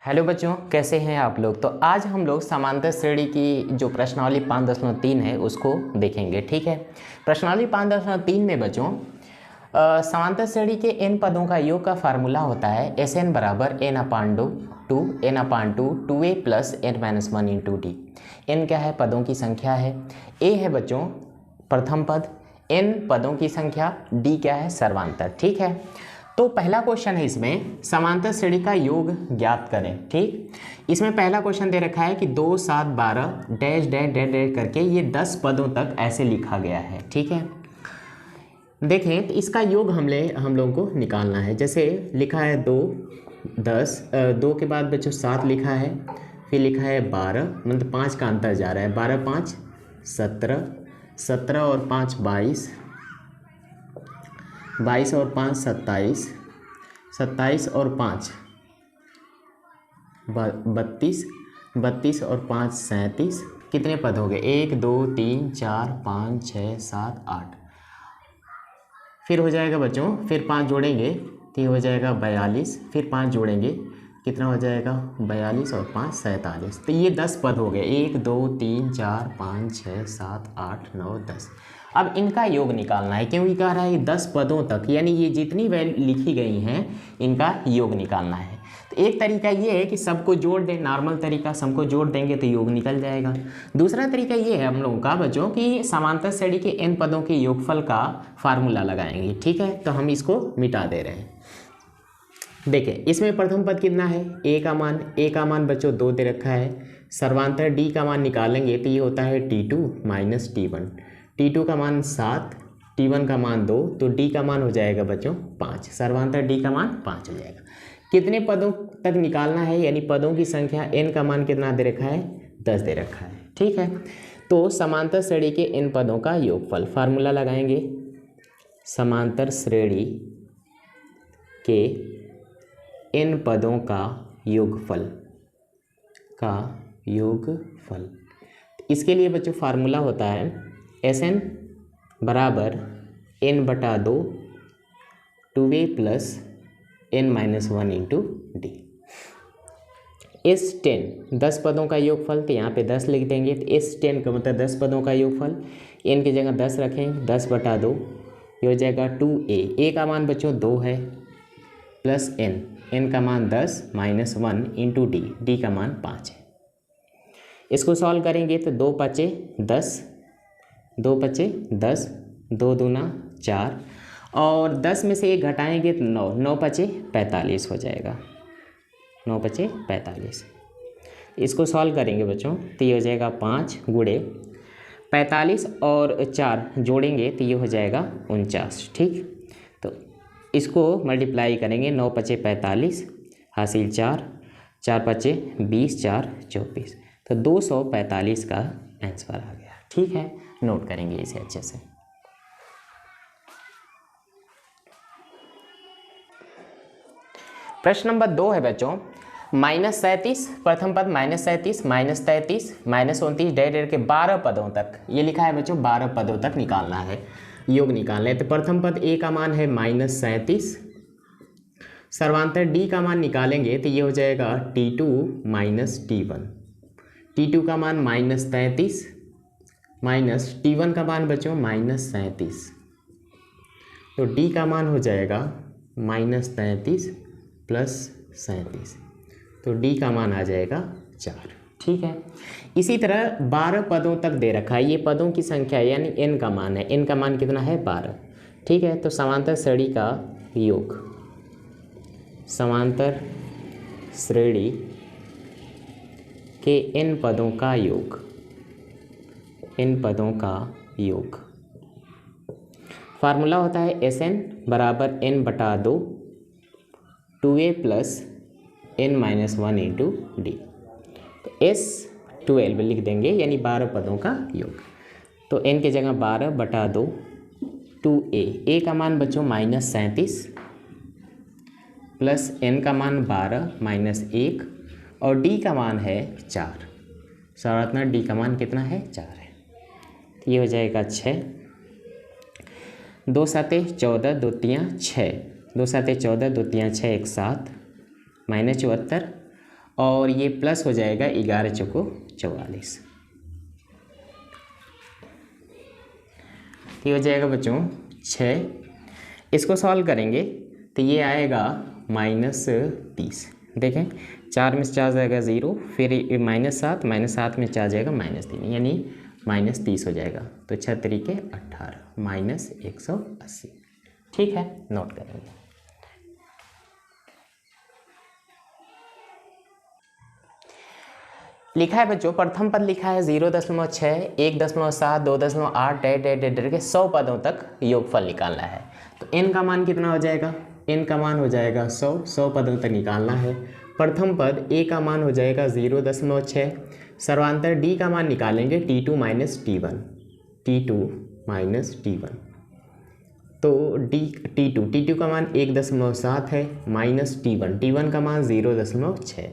Hello बच्चों, कैसे हैं आप लोग। तो आज हम लोग समांतर श्रेणी की जो प्रश्नावली 5.3 है उसको देखेंगे। ठीक है, प्रश्नावली 5.3 में बच्चों समांतर श्रेणी के n पदों का योग का फार्मूला होता है Sn बराबर n/2 2a plus n-1 into D. n क्या है? पदों की संख्या है। a है बच्चों प्रथम पद, n पदों की संख्या, d क्या है? सर्वांतर। ठीक है, तो पहला क्वेश्चन है इसमें समांतर श्रेणी का योग ज्ञात करें। ठीक, इसमें पहला क्वेश्चन दे रखा है कि 2 7 12 डैश डैश डैश डैश करके ये 10 पदों तक ऐसे लिखा गया है। ठीक है, देखें तो इसका योग हम लोगों को निकालना है। जैसे लिखा है 2 10, 2 के बाद बच्चों 7 लिखा है, फिर लिखा है 12, मतलब 5 का अंतर जा रहा है। 12 5 17, 17 और 5 22, 22 और 5 27, 27 और 5 32, 32 और 5 37। कितने पद हो गए? 1 2 3 4 5 6 7 8। फिर हो जाएगा बच्चों, फिर 5 जोड़ेंगे तो ये हो जाएगा 42, फिर 5 जोड़ेंगे कितना हो जाएगा? 42 और 5 47। तो ये 10 पद हो गए। 1 2 3 4 5 6 7 8 9 10। अब इनका योग निकालना है, क्योंकि कह रहा है 10 पदों तक, यानी ये जितनी वैल्यू लिखी गई हैं इनका योग निकालना है। तो एक तरीका ये है कि सबको जोड़ दें, नॉर्मल तरीका, सबको जोड़ देंगे तो योग निकल जाएगा। दूसरा तरीका ये है हम लोगों का बच्चों कि समांतर श्रेणी के n पदों के योगफल का फार्मूला लगाएंगे। ठीक है, तो हम इसको मिटा दे रहे हैं। देखें, इसमें प्रथम पद कितना है? a का मान बच्चों 2 दे रखा है। सर्वांतर d का मान निकालेंगे तो ये होता है t2 माइनस t1। t2 का मान 7, t1 का मान 2, तो d का मान हो जाएगा बच्चों 5। सर्वांतर d का मान 5 हो जाएगा। कितने पदों तक निकालना है, यानी पदों की संख्या n का मान कितना दे रखा है? 10 दे रखा है। ठीक है, तो समांतर श्रेणी के n पदों का योगफल, फार्मूला लगाएंगे। समांतर श्रेणी के n पदों का योगफल इसके लिए बच्चों फार्मूला होता है Sn बराबर n/2 2a plus n-1 into D. S10 10 पदों का योगफल, तो यहाँ पे 10 लिख देंगे। तो S10 का मतलब 10 पदों का योगफल, n की जगह 10 रखें, 10/2 ये हो जाएगा 2a। a का मान बच्चों 2 है प्लस n का मान 10 माइनस 1 इंटू डी का मान 5 है। इसको सॉल्व करेंगे तो 2 5 10, 2 5 10, 2 दूना 4, और 10 में से 1 घटाएंगे तो 9, 9 5 45 हो जाएगा। 9 5 45। इसको सॉल्व करेंगे बच्चों तो ये हो जाएगा 5 गुणे 45 और 4 जोड़ेंगे तो ये हो जाएगा 49। ठीक, तो इसको मल्टीप्लाई करेंगे। 9 5 45 हासिल 4, 4 5 20, 4 24, तो 245 का आंसर आ गया। ठीक है, नोट करेंगे इसे अच्छे से। प्रश्न नंबर 2 है बच्चों -37, प्रथम पद -37 -33 -29 डेढ़ के 12 पदों तक, ये लिखा है बच्चों 12 पदों तक निकालना है, योग निकालना है। तो प्रथम पद a का मान है -37, सर्वांतर d का मान निकालेंगे तो ये हो जाएगा t2 माइनस t1। t2 का मान -33 माइनस t1 का मान बच्चों -37, तो d का मान हो जाएगा -33 प्लस 37, तो d का मान आ जाएगा 4। ठीक है, इसी तरह 12 पदों तक दे रखा है। ये पदों की संख्या यानी n का मान है, n का मान कितना है? 12। ठीक है, तो समांतर श्रेणी का योग, समांतर श्रेणी के n पदों का योग, n पदों का योग, फार्मूला होता है Sn बराबर n/2 2a plus n-1 into D. तो S12 लिख देंगे, यानी 12 पदों का योग। तो n की जगह 12/2 2a, a का मान बच्चों -37 प्लस n का मान 12 माइनस 1 और d का मान है 4। सर्वात्मक d का मान कितना है? 4 है। तो ये हो जाएगा 6, 2 7 14 2 3 6, 2 7 14 2 3 6 1 7 -74 और ये प्लस हो जाएगा 11 चौको 44। ये हो जाएगा बच्चों 6। इसको सॉल्व करेंगे तो ये आएगा -30। देखें 4 में से 4 जाएगा 0, फिर -7, -7 में 4 जाएगा -3, यानी -30 हो जाएगा। तो 6 तरीके 18 -180। ठीक है, नोट करेंगे। लिखा है बच्चों, प्रथम पद लिखा है 0.6, 1.7, 2.8 के 100 पदों तक योगफल निकालना है। तो n का मान कितना हो जाएगा? n का मान हो जाएगा 100 पदों तक निकालना है। प्रथम पद a का मान हो जाएगा 0.6, सर्वांतर d का मान निकालेंगे t2 - t1, तो t2 का मान 1.7 है माइनस t1 का मान 0.6,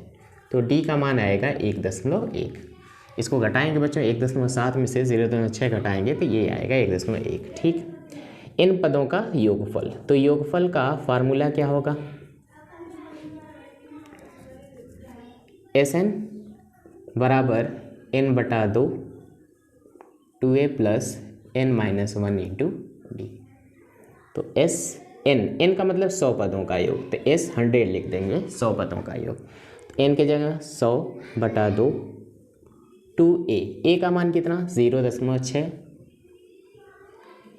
तो d का मान आएगा 1.1। इसको घटाएंगे बच्चों, 1.7 में से 0.6 घटाएंगे तो ये आएगा 1.1। ठीक, इन पदों का योगफल, तो योगफल का फार्मूला क्या होगा? Sn बराबर n/2 2a + n-1 × d। तो n का मतलब 100 पदों का योग, तो s 100 लिख देंगे, 100 पदों का योग। तो n की जगह 100/2 2a का मान कितना? 0.6,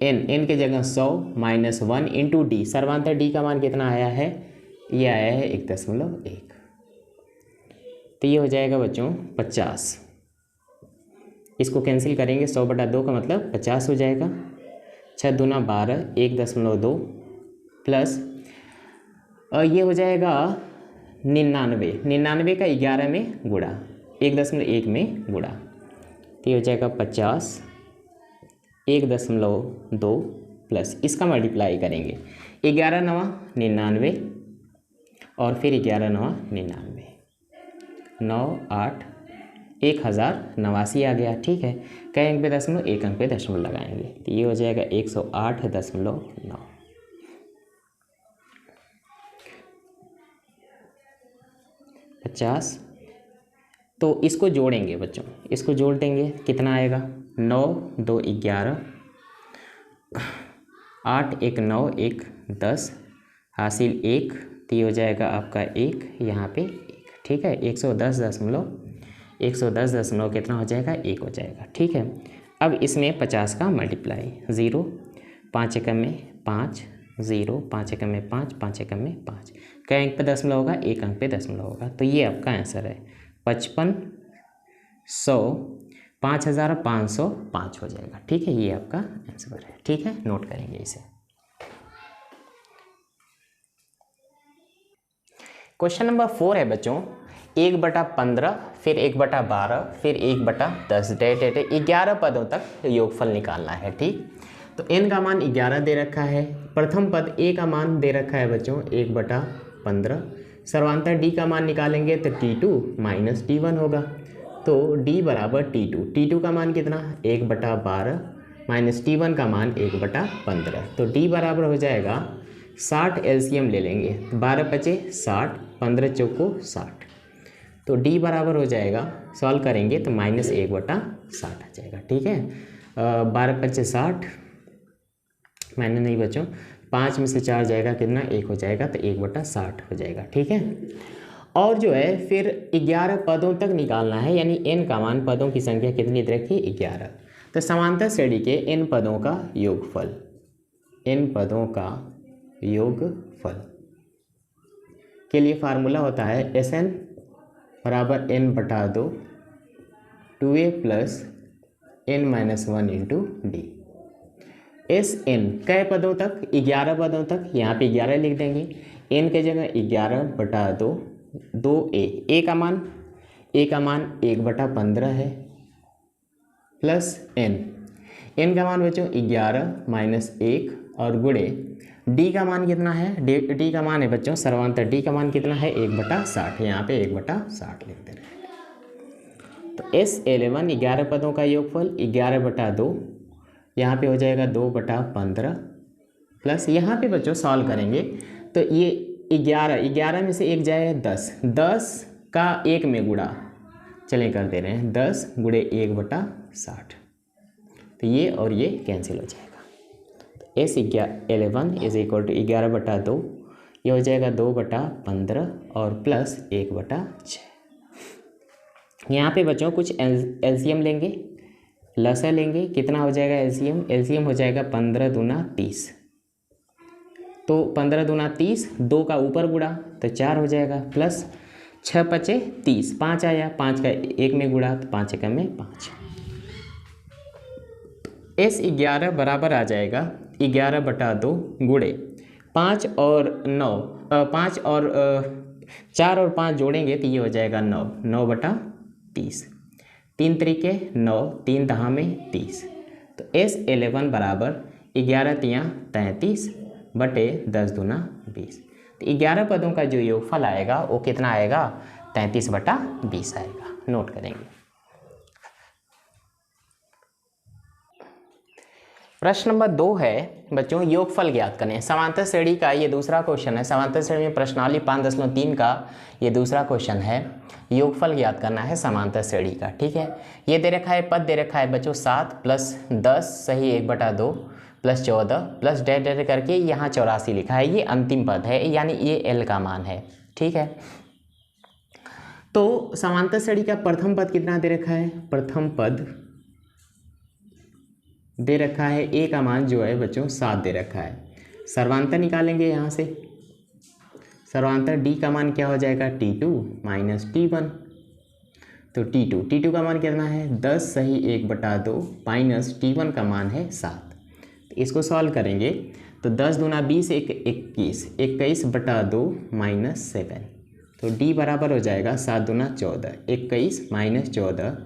n की जगह 100 - 1 × d, सर्वांतर d का मान कितना आया है? ये आया है 1.1। तो ये हो जाएगा बच्चों 50। इसको कैंसिल करेंगे, 100/2 का मतलब 50 हो जाएगा। 6 दूना 12, 1.2 प्लस ये हो जाएगा 99 का 11 में गुणा, 1.1 में गुणा, तो ये हो जाएगा 50, 1.2 प्लस इसका मल्टीप्लाई करेंगे, 11 9 99 और फिर 11 9 99, 9 8 1089 आ गया। ठीक है, कई अंक पे दशमलव, एक अंक पे दशमलव लगाएंगे, तो ये हो जाएगा 108.9। तो इसको जोड़ेंगे बच्चों, इसको जोड़ देंगे, कितना आएगा? 9 2 11, 8 1 9 1 10, हासिल 1, तो ये हो जाएगा आपका 1, यहाँ पे 1। ठीक है, 110 कितना हो जाएगा? 1 हो जाएगा। ठीक है, अब इसमें 50 का मल्टीप्लाई, 0 5 एकम में 5, 0 5 एकम में 5, 5 एकम में 5, कई अंक पे दशमलव होगा? एक अंक पे दशमलव होगा, तो ये आपका आंसर है 5500 5505 हो जाएगा। ठीक है, ये आपका आंसर है। ठीक है, नोट करेंगे इसे। क्वेश्चन नंबर 4 है बच्चों, 1/15, फिर 1/12, फिर 1/10 11 पदों तक योगफल निकालना है। ठीक, तो n का मान 11 दे रखा है, प्रथम पद a का मान दे रखा है बच्चों 1/15, सर्वांतर d का मान निकालेंगे तो t2 - t1 होगा, तो d बराबर t2 का मान कितना? 1/12 माइनस t1 का मान 1/15, तो d बराबर हो जाएगा 60। एलसीएम ले लेंगे, 12 × 5 = 60, 15 × 4 = 60, तो d बराबर हो जाएगा, सॉल्व करेंगे तो -1/60 आ जाएगा। ठीक है, 12 × 5 = 60, मैंने नहीं बच्चों, 5 में से 4 जाएगा कितना? 1 हो जाएगा, तो 1/60 हो जाएगा। ठीक है, और जो है फिर 11 पदों तक निकालना है, यानी n का मान, पदों की संख्या कितनी दे रखी? 11। तो समांतर श्रेणी के n पदों का योगफल, n पदों का योगफल के लिए फार्मूला होता है Sn बराबर n/2 2a + n-1 × d। Sn कै पदों तक? 11 पदों तक, यहाँ पे 11 लिख देंगे, n के जगह 11/2 2a का मान 1/15 है, प्लस n का मान बच्चों 11 - 1 और गुणे d का मान कितना है? d का मान है बच्चों, सर्वांतर d का मान कितना है? 1/60, यहाँ पे 1/60 लिखते रहे। तो S11 11 पदों का योगफल 11/2, यहाँ पे हो जाएगा 2/15, प्लस यहाँ पे बच्चों सॉल्व करेंगे तो ये 11 में से 1 जाए 10 का 1 में गुणा, चलें कर दे रहे हैं 10 गुणे 1/60, तो ये और ये कैंसिल हो जाएगा। S11 इज इक्वल टू 11/2, ये हो जाएगा 2/15 और प्लस 1/6। यहाँ पे बच्चों कुछ एलसीएम लेंगे, लसा लेंगे, कितना हो जाएगा एलसीएम? एलसीएम हो जाएगा 15 दूना 30, तो 15 दूना 30, 2 का ऊपर गुणा तो 4 हो जाएगा, प्लस 6 पचे 30, 5 आया, 5 का 1 में गुणा तो 5 एकम में 5। S11 बराबर आ जाएगा 11/2 गुणे 5 और 9, 5 और 4 और 5 जोड़ेंगे तो ये हो जाएगा 9, 9/30, 3 तरीके 9, 3 दहा में 30, तो S11 बराबर 11 तियाँ 33 बटे 10 दूना 20, तो 11 पदों का जो योगफल आएगा वो कितना आएगा? 33/20 आएगा। नोट करेंगे। प्रश्न नंबर 2 है बच्चों, योगफल ज्ञात करें। समांतर श्रेणी का ये दूसरा क्वेश्चन है। समांतर श्रेणी में प्रश्नावली 5.3 का ये दूसरा क्वेश्चन है। योगफल ज्ञात करना है समांतर श्रेणी का। ठीक है, ये दे रखा है, पद दे रखा है बच्चों 7 + 10 सही 1/2 + 14 प्लस डैश डैश करके यहाँ 84 लिखा है। ये अंतिम पद है, यानी ये एल का मान है। ठीक है, तो समांतर श्रेणी का प्रथम पद कितना दे रखा है? प्रथम पद दे रखा है, ए का मान जो है बच्चों 7 दे रखा है। सर्वांतर निकालेंगे यहाँ से, सर्वांतर डी का मान क्या हो जाएगा? T2 - T1, तो T2 का मान कितना है? 10 सही 1/2 माइनस T1 का मान है 7। तो इसको सॉल्व करेंगे तो 10 दूना 20 21, 21/2 - 7, तो D बराबर हो जाएगा 7 दूना 14, 21 - 14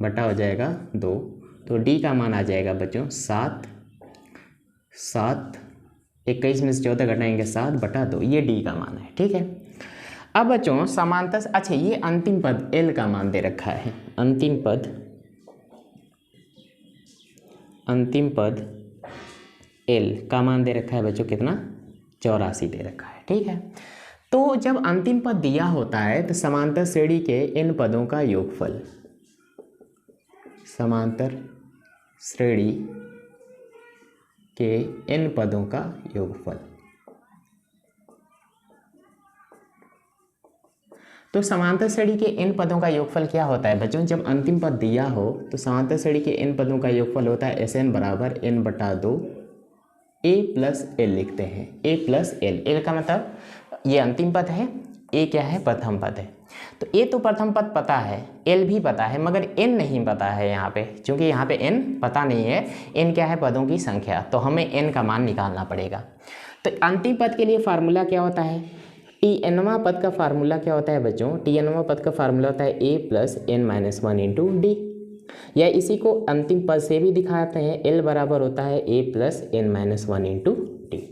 बटा हो जाएगा 2, तो D का मान आ जाएगा बच्चों 7, 21 में से 14 घटाएंगे 7/2, ये D का मान है। ठीक है, अब बच्चों समांतर, अच्छा ये अंतिम पद L का मान दे रखा है। अंतिम पद L का मान दे रखा है बच्चों कितना? 84 दे रखा है। ठीक है, तो जब अंतिम पद दिया होता है तो समांतर श्रेणी के इन पदों का योगफल, समांतर श्रेणी के इन पदों का योगफल, तो समांतर श्रेणी के इन पदों का योगफल क्या होता है बच्चों? जब अंतिम पद दिया हो तो समांतर श्रेणी के इन पदों का योगफल होता है Sn बराबर n/2 a + l लिखते हैं। a + l, l का मतलब ये अंतिम पद है, a क्या है? प्रथम पद है। तो a तो प्रथम पद पता है, l भी पता है, मगर n नहीं पता है यहाँ पे, क्योंकि यहाँ पे n पता नहीं है। n क्या है? पदों की संख्या, तो हमें n का मान निकालना पड़ेगा। तो अंतिम पद के लिए फार्मूला क्या होता है? Tnवां पद का फार्मूला क्या होता है बच्चों? Tnवां पद का फार्मूला होता है a + n - 1 × d, या इसी को अंतिम पद से भी दिखाते हैं। L बराबर होता है a + n - 1 × d।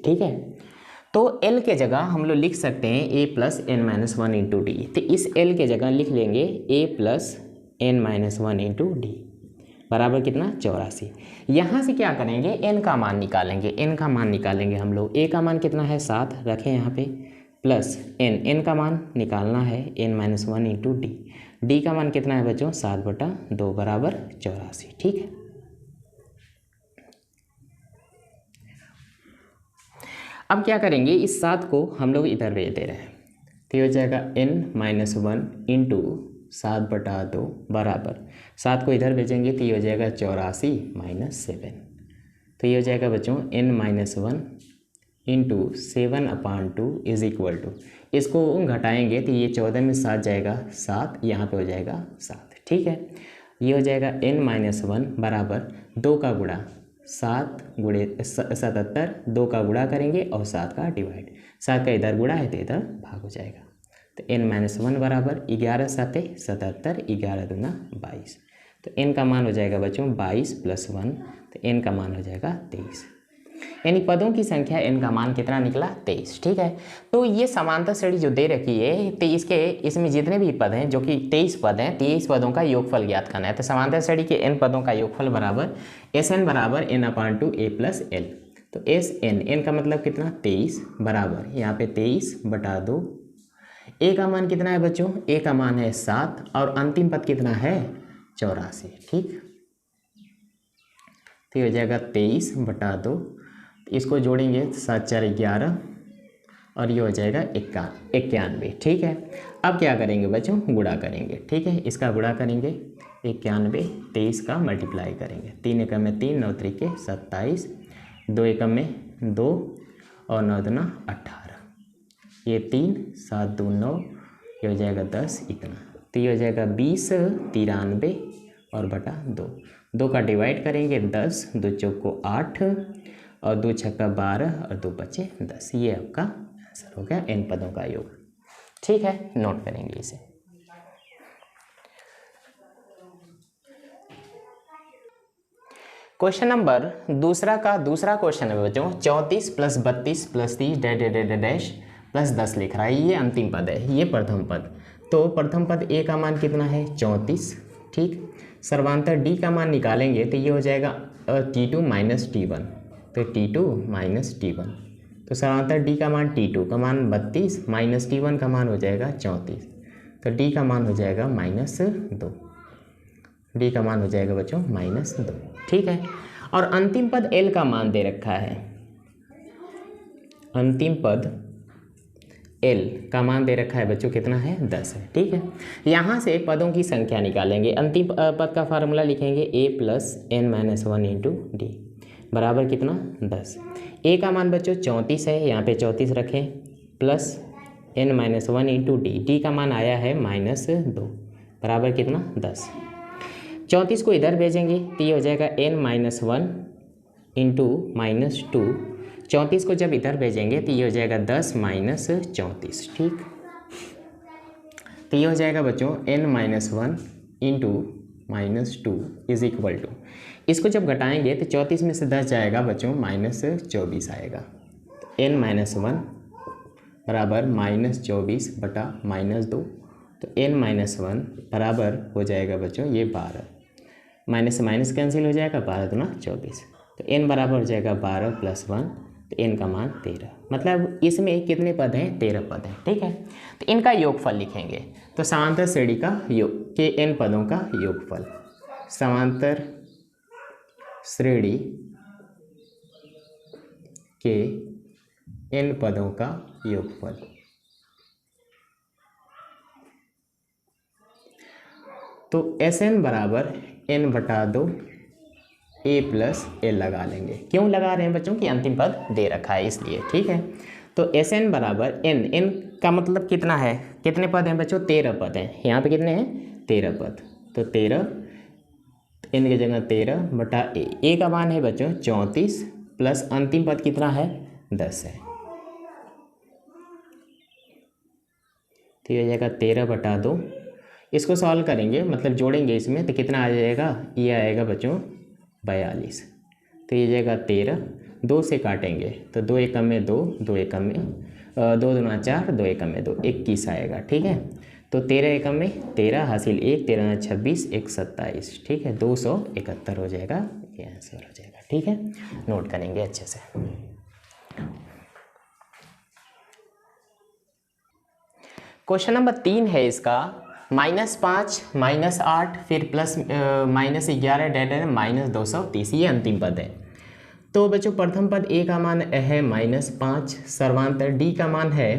ठीक है, तो L के जगह हम लोग लिख सकते हैं a + n - 1 × d, तो इस L के जगह लिख लेंगे a + n - 1 × d बराबर कितना? 84। यहाँ से क्या करेंगे? n का मान निकालेंगे। n का मान निकालेंगे हम लोग। a का मान कितना है? 7 रखें यहाँ पे, प्लस n का मान निकालना है n - 1 × d। d का मान कितना है बच्चों? 7/2 बराबर 84। ठीक है, अब क्या करेंगे? इस 7 को हम लोग इधर भेज दे रहे हैं, तो ये हो जाएगा n - 1 × 7/2 बराबर, 7 को इधर भेजेंगे तो ये हो जाएगा 84 - 7, तो ये हो जाएगा बच्चों n - 1 × 7/2 इज इक्वल टू, इसको घटाएंगे तो ये 14 में 7 जाएगा 7, यहाँ पे हो जाएगा 7। ठीक है, ये हो जाएगा n - 1 बराबर 2 का गुणा 7 गुणे 77, 2 का गुणा करेंगे और 7 का डिवाइड, 7 का इधर गुणा है तो इधर भाग हो जाएगा। तो n - 1 बराबर 11 7 77, 11 दूना 22, तो n का मान हो जाएगा बच्चों 22 + 1, तो n का मान हो जाएगा 23, यानी पदों की संख्या n का मान कितना निकला? 23। ठीक है, तो ये समांतर श्रेणी जो दे रखी है, तो इसमें जितने भी पद हैं, जो कि 23 पद हैं, 23 पदों का योगफल ज्ञात करना है। तो समांतर श्रेणी के n पदों का योगफल बराबर Sn बराबर n/2 a + l, तो Sn, n का मतलब कितना? 23 बराबर यहाँ पे 23/2 ए का मान कितना है बच्चों, ए का मान है 7 और अंतिम पद कितना है 84, ठीक। तो ये हो जाएगा 23/2, इसको जोड़ेंगे 7 4 11 और ये हो जाएगा 91, ठीक है। अब क्या करेंगे बच्चों, गुणा करेंगे, ठीक है। इसका गुणा करेंगे 91, 23 का मल्टीप्लाई करेंगे, 3 एकम में 3, 9 त्रिके 27, 2 एकम में 2 और 9 दूना 18, ये 3, 7 2 9, ये हो जाएगा 10 इतना। तो ये हो जाएगा 20 93 और बटा 2, 2 का डिवाइड करेंगे 10, 2 चौक को 8 और 2 छक्का 12 और 2 बचे 10, ये आपका आंसर हो गया n पदों का योग, ठीक है। नोट करेंगे इसे। क्वेश्चन नंबर दूसरा क्वेश्चन है बच्चों, 34 + 32 + 30 डैश प्लस 10 लिख रहा है, ये अंतिम पद है, ये प्रथम पद। तो प्रथम पद ए का मान कितना है 34, ठीक। सर्वांतर डी का मान निकालेंगे तो ये हो जाएगा T2 - T1, तो T2 - T1, तो सर्वांतर डी का मान T2 का मान 32 माइनस T1 का मान हो जाएगा 34, तो डी का मान हो जाएगा -2, डी का मान हो जाएगा बच्चों -2, ठीक है। और अंतिम पद एल का मान दे रखा है, अंतिम पद एल का मान दे रखा है बच्चों कितना है 10 है, ठीक है। यहाँ से पदों की संख्या निकालेंगे, अंतिम पद का फार्मूला लिखेंगे a + n - 1 × d बराबर कितना 10। a का मान बच्चों 34 है, यहाँ पे 34 रखें, प्लस n - 1 × d, d का मान आया है -2 बराबर कितना 10। 34 को इधर भेजेंगे तो ये हो जाएगा n - 1 × -2, 34 को जब इधर भेजेंगे तो ये हो जाएगा 10 - 34, ठीक। तो ये हो जाएगा बच्चों n - 1 × -2 इज इक्वल टू, इसको जब घटाएंगे तो 34 में से 10 जाएगा बच्चों -24 आएगा, n - 1 बराबर -24 बटा -2, तो n - 1 बराबर हो जाएगा बच्चों ये 12, माइनस से माइनस कैंसिल हो जाएगा, 12 दूना 24, तो n बराबर हो जाएगा 12 + 1, तो n का मान 13, मतलब इसमें कितने पद हैं 13 पद हैं, ठीक है। तो इनका योगफल लिखेंगे, तो समांतर श्रेणी का योग के n पदों का योगफल, समांतर श्रेणी के n पदों का योगफल, तो Sn बराबर n/2 a + l लगा लेंगे, क्यों लगा रहे हैं बच्चों की अंतिम पद दे रखा है इसलिए, ठीक है। तो Sn बराबर n का मतलब कितना है, कितने पद हैं बच्चों 13 पद हैं, यहाँ पे कितने हैं 13 पद, तो 13 n की जगह 13/a, a का मान है बच्चों 34 प्लस अंतिम पद कितना है 10 है, तो ये हो जाएगा 13/2, इसको सॉल्व करेंगे मतलब जोड़ेंगे इसमें तो कितना आ जाएगा, ये आएगा बच्चों 42, तो ये जाएगा 13, 2 से काटेंगे तो 2 एकम में 2, 2 एकम में 2 दूना 4, 2 एकम में 2, 21 आएगा, ठीक है। तो 13 एकम में 13 हासिल 1, 13 26, 1 27, ठीक है, 271 हो जाएगा, ये आंसर हो जाएगा, ठीक है। नोट करेंगे अच्छे से। क्वेश्चन नंबर 3 है इसका, -5 -8 फिर प्लस -11 -230, ये अंतिम पद है। तो बच्चों प्रथम पद a का मान है -5, सर्वांतर d का मान है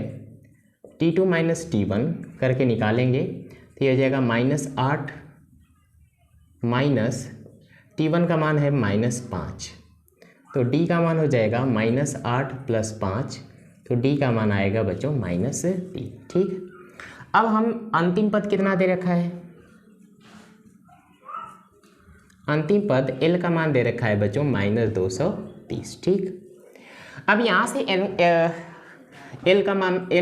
T2 - T1 करके निकालेंगे तो ये हो जाएगा -8 माइनस T1 का मान है -5, तो d का मान हो जाएगा -8 + 5, तो d का मान आएगा बच्चों -3, ठीक। अब हम अंतिम पद कितना दे रखा है, अंतिम पद L का मान दे रखा है बच्चों -230, ठीक। अब यहाँ से L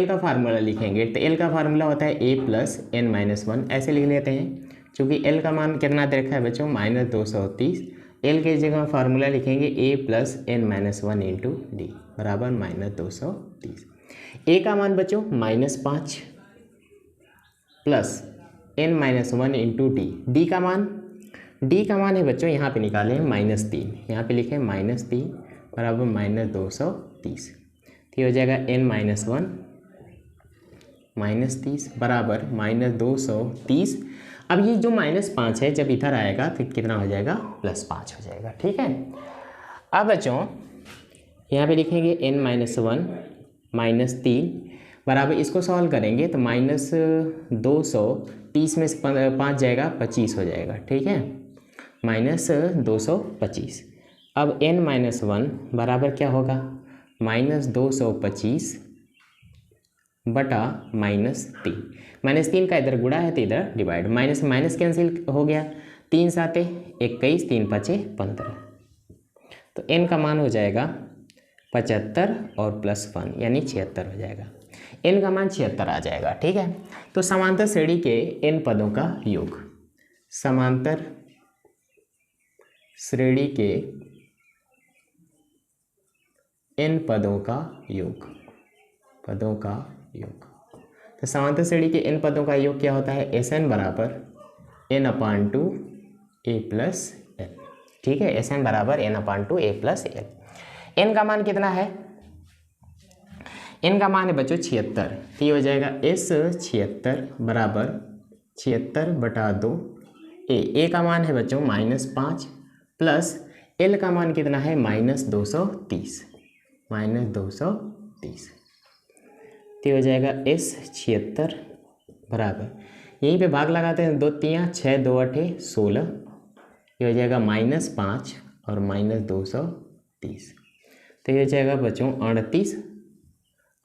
का फार्मूला लिखेंगे तो L का फार्मूला होता है a + n - 1, ऐसे लिख लेते हैं, क्योंकि L का मान कितना दे रखा है बच्चों -230, L के जगह फार्मूला लिखेंगे a + n - 1 × d बराबर -230, a का मान बच्चों -5 प्लस n - 1 × d, d का मान है बच्चों यहाँ पे निकाले हैं -3, यहाँ पे लिखे -3 बराबर -230, तो ये हो जाएगा n - 1 -30 बराबर -230। अब ये जो -5 है जब इधर आएगा तो कितना हो जाएगा, +5 हो जाएगा। ठीक है। अब बच्चों यहाँ पे लिखेंगे n-1 -3 बराबर, इसको सॉल्व करेंगे तो -230 में से 5 जाएगा 25 हो जाएगा। ठीक है, -225। अब n-1 बराबर क्या होगा, -225 बटा -3। -3 का इधर गुणा है तो इधर डिवाइड, माइनस माइनस कैंसिल हो गया, 3 7 21, 3 5 15। तो n का मान हो जाएगा 75 और +1 यानी 76 हो जाएगा। n का मान 76 आ जाएगा। ठीक है। तो समांतर श्रेणी के n पदों का योग, समांतर श्रेणी के n पदों का योग, पदों का योग। तो समांतर श्रेणी के n पदों का योग क्या होता है, Sn बराबर n/2 a + l। ठीक है, Sn बराबर n/2 a + l। n का मान कितना है, n का मान है बच्चों 76। तो ये हो जाएगा S76 बराबर 76/2 a का मान है बच्चों -5 प्लस l का मान कितना है -230, -230। तो हो जाएगा S76 बराबर, यहीं पे भाग लगाते हैं, 2 3 6 2 8 16। ये हो जाएगा -5 और -230। तो ये हो जाएगा बच्चों 38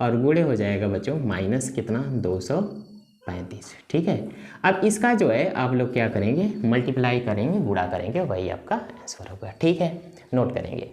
और गुणे हो जाएगा बच्चों माइनस कितना 235। ठीक है। अब इसका जो है आप लोग क्या करेंगे, मल्टीप्लाई करेंगे, गुणा करेंगे, वही आपका आंसर होगा। ठीक है, नोट करेंगे।